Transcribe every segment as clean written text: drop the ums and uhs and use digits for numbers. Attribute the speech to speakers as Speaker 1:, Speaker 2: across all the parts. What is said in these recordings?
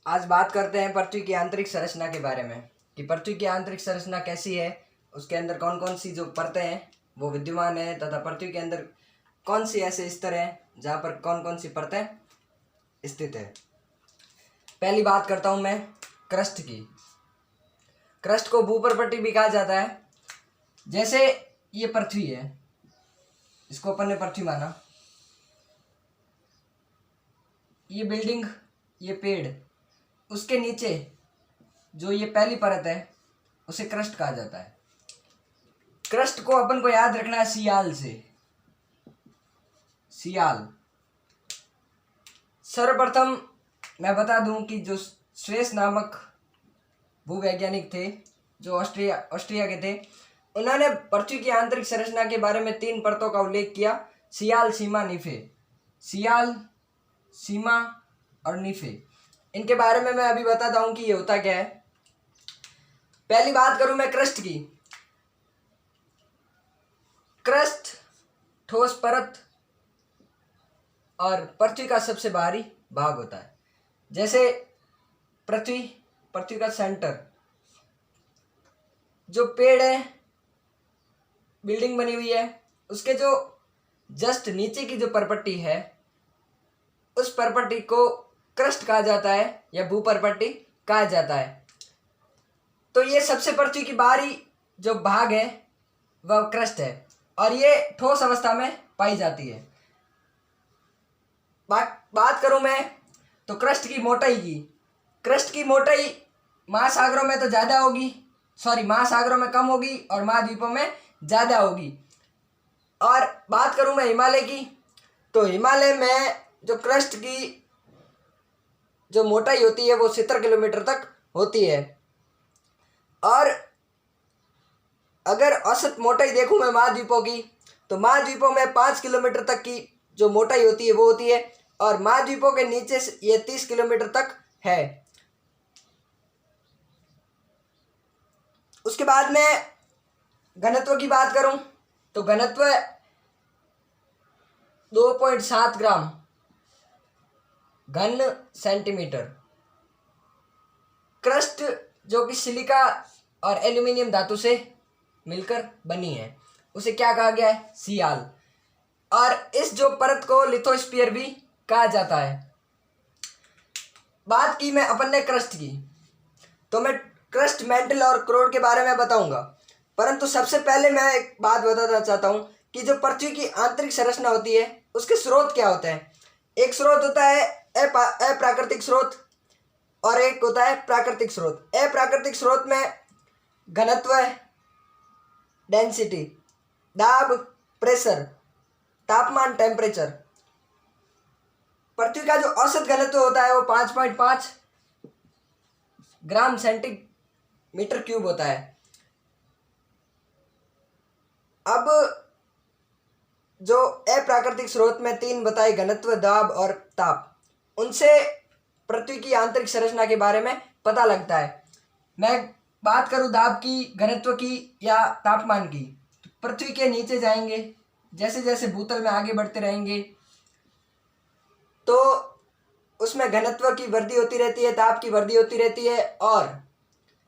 Speaker 1: आज बात करते हैं पृथ्वी की आंतरिक संरचना के बारे में कि पृथ्वी की आंतरिक संरचना कैसी है, उसके अंदर कौन कौन सी जो परतें हैं वो विद्यमान है तथा पृथ्वी के अंदर कौन सी ऐसे स्तर हैं जहाँ पर कौन कौन सी परतें स्थित है। पहली बात करता हूँ मैं क्रस्ट की। क्रस्ट को भूपर्पट्टी भी कहा जाता है। जैसे ये पृथ्वी है, इसको अपन ने पृथ्वी माना, ये बिल्डिंग, ये पेड़, उसके नीचे जो ये पहली परत है उसे क्रस्ट कहा जाता है। क्रस्ट को अपन को याद रखना है सियाल से। सियाल सर्वप्रथम मैं बता दूं कि जो स्वेस नामक भूवैज्ञानिक थे जो ऑस्ट्रिया के थे, उन्होंने पृथ्वी की आंतरिक संरचना के बारे में 3 परतों का उल्लेख किया: सियाल, सीमा, नीफे। सियाल, सीमा और नीफे, इनके बारे में मैं अभी बताता हूं कि ये होता क्या है। पहली बात करूं मैं क्रस्ट की। क्रस्ट ठोस परत और पृथ्वी का सबसे बाहरी भाग होता है। जैसे पृथ्वी का सेंटर, जो पेड़ है, बिल्डिंग बनी हुई है, उसके जो जस्ट नीचे की जो परपट्टी है उस परपट्टी को क्रस्ट कहा जाता है या भूपर्पट्टी कहा जाता है। तो ये सबसे पृथ्वी की बाहरी जो भाग है वह क्रस्ट है और ये ठोस अवस्था में पाई जाती है। बात करूं मैं तो क्रस्ट की मोटाई की। क्रस्ट की मोटाई महासागरों में तो ज़्यादा होगी, महासागरों में कम होगी और महाद्वीपों में ज़्यादा होगी। और बात करूं मैं हिमालय की, तो हिमालय में जो क्रस्ट की जो मोटाई होती है वो 70 किलोमीटर तक होती है। और अगर औसत मोटाई देखूं मैं महाद्वीपों की, तो महाद्वीपों में 5 किलोमीटर तक की जो मोटाई होती है वो होती है और महाद्वीपों के नीचे से ये 30 किलोमीटर तक है। उसके बाद में घनत्व की बात करूं तो घनत्व 2.7 ग्राम घन सेंटीमीटर। क्रस्ट जो कि सिलिका और एल्यूमिनियम धातु से मिलकर बनी है उसे क्या कहा गया है? सियाल। और इस जो परत को लिथोस्फीयर भी कहा जाता है। बात की मैं अपन ने क्रस्ट की, तो मैं क्रस्ट, मेंटल और कोर के बारे में बताऊंगा, परंतु सबसे पहले मैं एक बात बताना चाहता हूं कि जो पृथ्वी की आंतरिक संरचना होती है उसके स्रोत क्या होते हैं। एक स्रोत होता है अप्राकृतिक स्रोत और एक होता है प्राकृतिक स्रोत। अप्राकृतिक स्रोत में घनत्व, डेंसिटी, दाब, प्रेशर, तापमान, टेम्परेचर। पृथ्वी का जो औसत घनत्व होता है वो 5.5 ग्राम सेंटीमीटर क्यूब होता है। अब जो अप्राकृतिक स्रोत में 3 बताए, घनत्व, दाब और ताप, उनसे पृथ्वी की आंतरिक संरचना के बारे में पता लगता है। मैं बात करूं दाब की, घनत्व की या तापमान की, तो पृथ्वी के नीचे जाएंगे, जैसे जैसे भूतल में आगे बढ़ते रहेंगे तो उसमें घनत्व की वृद्धि होती रहती है, ताप की वृद्धि होती रहती है और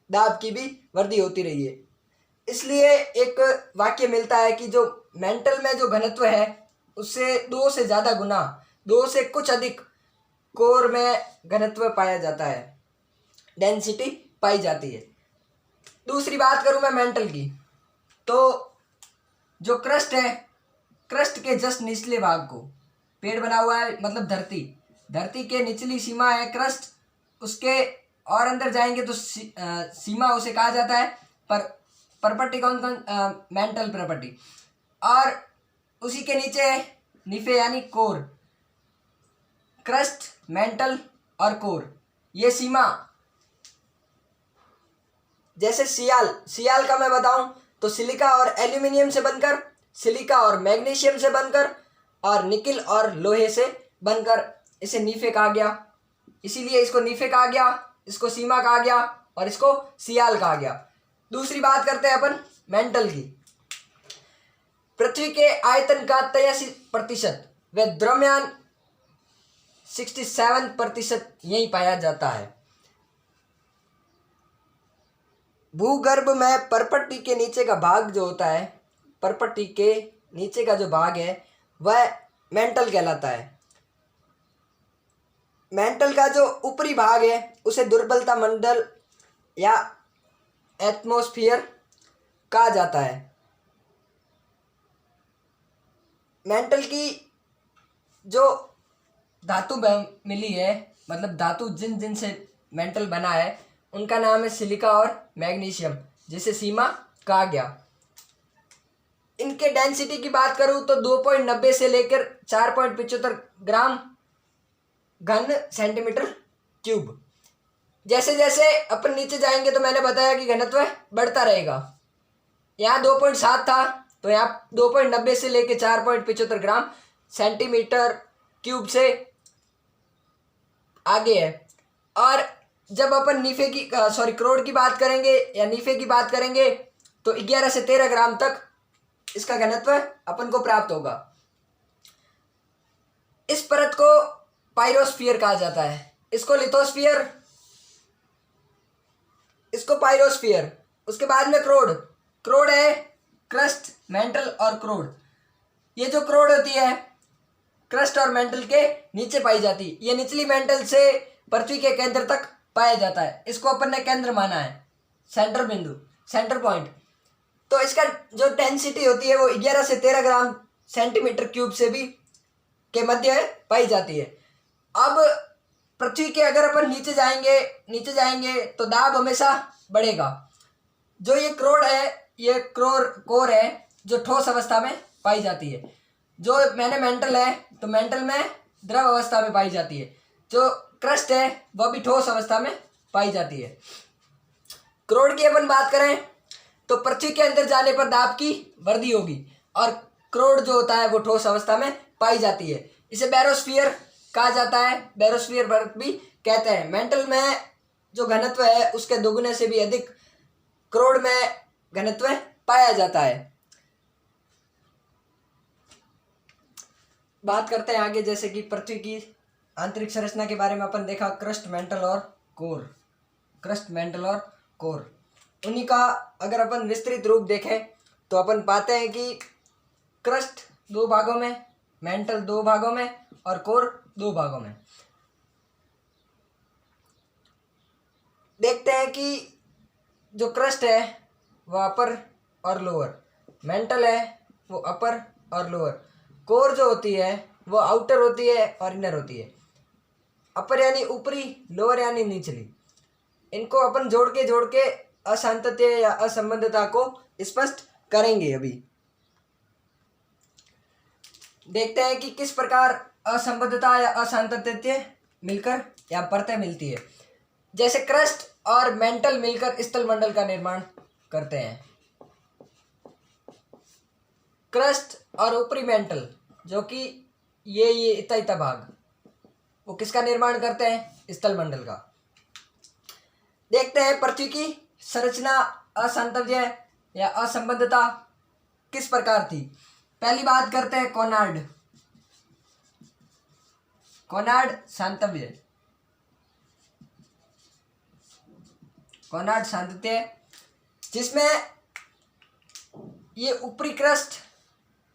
Speaker 1: दाब की भी वृद्धि होती रही है। इसलिए एक वाक्य मिलता है कि जो मेंटल में जो घनत्व है उससे 2 से ज़्यादा गुना, 2 से कुछ अधिक कोर में घनत्व पाया जाता है, डेंसिटी पाई जाती है। दूसरी बात करूं मैं मेंटल की, तो जो क्रस्ट है, क्रस्ट के जस्ट निचले भाग को, पेड़ बना हुआ है मतलब धरती के निचली सीमा है क्रस्ट, उसके और अंदर जाएंगे तो सीमा उसे कहा जाता है। पर प्रॉपर्टी कौन मेंटल प्रॉपर्टी। और उसी के नीचे है नीफे यानी कोर। क्रस्ट, मेंटल और कोर, ये सीमा। जैसे सियाल का मैं बताऊं तो सिलिका और एल्यूमिनियम से बनकर, सिलिका और मैग्नीशियम से बनकर और निकिल और लोहे से बनकर इसे नीफे कहा गया। इसीलिए इसको नीफे कहा गया, इसको सीमा कहा गया और इसको सियाल कहा गया। दूसरी बात करते हैं अपन मेंटल की। पृथ्वी के आयतन का 83% व द्रव्यमान 67% यही पाया जाता है। भूगर्भ में परपट्टी के नीचे का भाग जो होता है, परपट्टी के नीचे का जो भाग है वह मेंटल कहलाता है। मेंटल का जो ऊपरी भाग है उसे दुर्बलता मंडल या एटमॉस्फेयर कहा जाता है। मेंटल की जो धातु मिली है, मतलब धातु जिन जिन से मेंटल बना है उनका नाम है सिलिका और मैग्नीशियम, जिसे सीमा कहा गया। इनके डेंसिटी की बात करूं तो 2.90 से लेकर 4.75 ग्राम घन सेंटीमीटर क्यूब। जैसे जैसे अपन नीचे जाएंगे तो मैंने बताया कि घनत्व बढ़ता रहेगा। यहाँ 2.7 था तो यहाँ 2.90 से लेकर 4.75 ग्राम सेंटीमीटर क्यूब से आगे है। और जब अपन नीफे की क्रोड की बात करेंगे या नीफे की बात करेंगे तो 11 से 13 ग्राम तक इसका घनत्व अपन को प्राप्त होगा। इस परत को पाइरोस्फीयर कहा जाता है, इसको लिथोस्फीयर, इसको पाइरोस्फीयर। उसके बाद में क्रोड, क्रोड है क्रस्ट, मेंटल और क्रोड। ये जो क्रोड होती है क्रस्ट और मेंटल के नीचे पाई जाती है। ये निचली मेंटल से पृथ्वी के केंद्र तक पाया जाता है। इसको अपन ने केंद्र माना है, सेंटर बिंदु, सेंटर पॉइंट। तो इसका जो डेंसिटी होती है वो 11 से 13 ग्राम सेंटीमीटर क्यूब से भी के मध्य पाई जाती है। अब पृथ्वी के अगर अपन नीचे जाएंगे तो दाब हमेशा बढ़ेगा। जो ये क्रोड है, ये कोर है जो ठोस अवस्था में पाई जाती है। जो मैंने मेंटल है तो मेंटल में द्रव अवस्था में पाई जाती है। जो क्रस्ट है वह भी ठोस अवस्था में पाई जाती है। क्रोड की अपन बात करें तो पृथ्वी के अंदर जाने पर दाब की वृद्धि होगी और क्रोड जो होता है वो ठोस अवस्था में पाई जाती है। इसे बैरोस्फीयर कहा जाता है, बैरोस्फीयर परत भी कहते हैं। मेंटल में जो घनत्व है उसके दोगुने से भी अधिक क्रोड में घनत्व पाया जाता है। बात करते हैं आगे, जैसे कि पृथ्वी की आंतरिक संरचना के बारे में अपन देखा क्रस्ट, मेंटल और कोर, क्रस्ट, मेंटल और कोर। उन्हीं का अगर अपन विस्तृत रूप देखें तो अपन पाते हैं कि क्रस्ट 2 भागों में, मेंटल 2 भागों में और कोर 2 भागों में। देखते हैं कि जो क्रस्ट है वह अपर और लोअर, मेंटल है वो अपर और लोअर, कोर जो होती है वो आउटर होती है और इनर होती है। अपर यानी ऊपरी, लोअर यानी निचली। इनको अपन जोड़ के असांतत्य या असंबद्धता को स्पष्ट करेंगे। अभी देखते हैं कि किस प्रकार असंबद्धता या असांतत्य मिलकर या परतें मिलती है। जैसे क्रस्ट और मेंटल मिलकर स्थल मंडल का निर्माण करते हैं। क्रस्ट और ऊपरी मेंटल जो कि ये इतना भाग, वो किसका निर्माण करते हैं? स्थल मंडल का। देखते हैं पृथ्वी की संरचना असंतव्य या असंबद्धता किस प्रकार थी। पहली बात करते हैं कोनार्ड, कोनार्ड सांतव्य, कोनार्ड सांतत्य, जिसमें ये ऊपरी क्रस्ट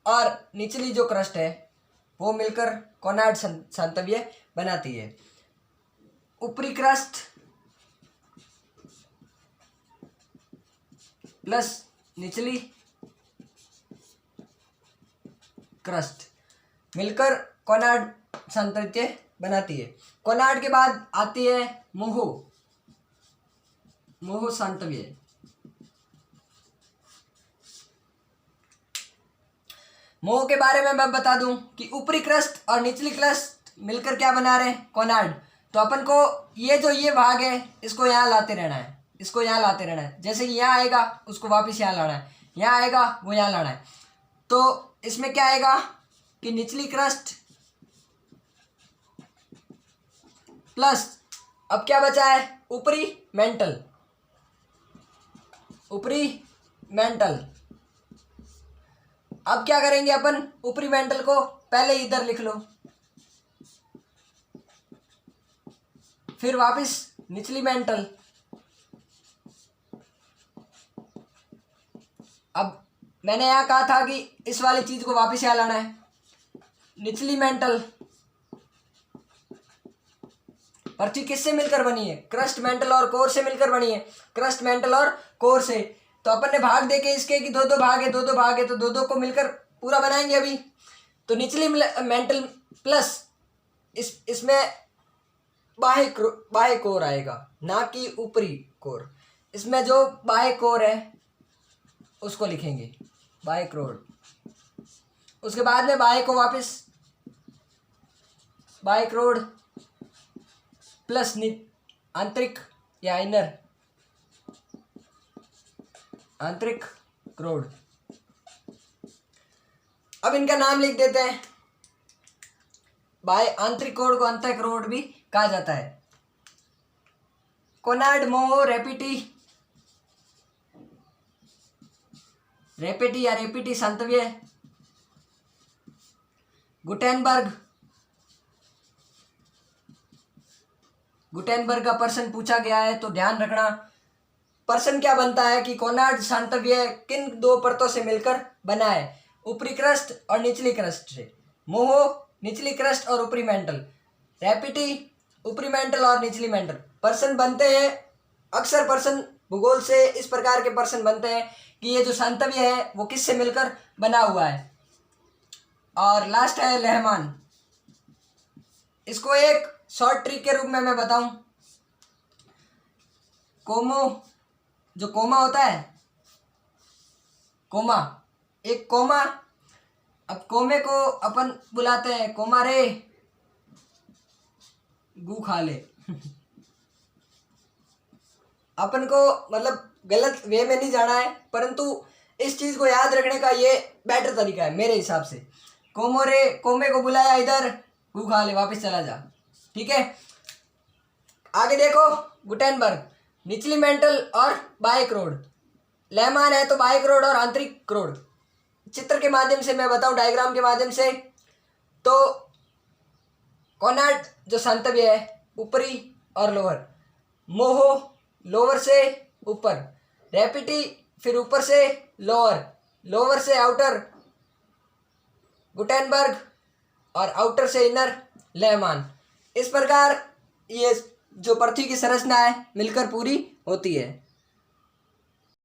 Speaker 1: और निचली जो क्रस्ट है वो मिलकर कोनार्ड सांतव्य बनाती है। ऊपरी क्रस्ट प्लस निचली क्रस्ट मिलकर कोनार्ड सांतत्य बनाती है। कोनार्ड के बाद आती है मुहु, मुहु सांतव्य। मोह के बारे में मैं बता दूं कि ऊपरी क्रस्ट और निचली क्रस्ट मिलकर क्या बना रहे हैं? कोनार्ड। तो अपन को ये भाग है इसको यहाँ लाते रहना है, इसको यहाँ लाते रहना है। जैसे कि यहाँ आएगा उसको वापस यहाँ लाना है, यहाँ आएगा वो यहाँ लाना है। तो इसमें क्या आएगा कि निचली क्रस्ट प्लस अब क्या बचा है? ऊपरी मेंटल, ऊपरी मेंटल। अब क्या करेंगे अपन? ऊपरी मेंटल को पहले इधर लिख लो, फिर वापस निचली मेंटल, अब मैंने यहाँ कहा था कि इस वाली चीज को वापस यहाँ लाना है। निचली मेंटल पृथ्वी किससे मिलकर बनी है? क्रस्ट, मेंटल और कोर से मिलकर बनी है। क्रस्ट, मेंटल और कोर से। तो अपन ने भाग देके इसके कि दो दो भाग है, दो दो भाग है, तो दो दो को मिलकर पूरा बनाएंगे अभी। तो निचली मेंटल प्लस इसमें बाह्य कोर आएगा, ना कि ऊपरी कोर। इसमें जो बाह्य कोर है उसको लिखेंगे बाह्य कोर। उसके बाद में बाह्य को वापस बाह्य कोर प्लस आंतरिक या इनर आंतरिक क्रोड। अब इनका नाम लिख देते हैं। बाय आंतरिक क्रोड को आंतरिक क्रोड भी कहा जाता है। कोनार्ड, मोहो, रेपेटी या रेपिटी संतव्य, गुटेनबर्ग का प्रश्न पूछा गया है, तो ध्यान रखना। प्रश्न क्या बनता है कि कोनार्ड संतव्य किन दो परतों से मिलकर बना है? ऊपरी क्रस्ट और निचली क्रस्ट से। मोहो निचली क्रस्ट और ऊपरी मेंटल। रेपिटी ऊपरी मेंटल और निचली मेंटल। प्रश्न बनते हैं अक्सर, प्रश्न भूगोल से इस प्रकार के प्रश्न बनते हैं कि ये जो संतव्य है वो किससे मिलकर बना हुआ है। और लास्ट है लहमान। इसको एक शॉर्ट ट्रिक के रूप में मैं बताऊं। जो कोमा होता है, कोमा, एक कोमा। अब कोमे को अपन बुलाते हैं कोमा रे गू खा ले। अपन को मतलब गलत वे में नहीं जाना है, परंतु इस चीज को याद रखने का ये बेटर तरीका है मेरे हिसाब से। कोमे को बुलाया इधर, गू खा ले, वापस चला जा। ठीक है, आगे देखो। गुटेनबर्ग निचली मेंटल और बाह्य क्रोड। लेहमान है तो बाह्य क्रोड और आंतरिक क्रोड। चित्र के माध्यम से मैं बताऊं, डायग्राम के माध्यम से, तो कोनार्ड जो संतव्य है ऊपरी और लोअर। मोहो लोअर से ऊपर। रेपिटी फिर ऊपर से लोअर, लोअर से आउटर गुटेनबर्ग और आउटर से इनर लेहमान। इस प्रकार ये जो पृथ्वी की संरचना है मिलकर पूरी होती है।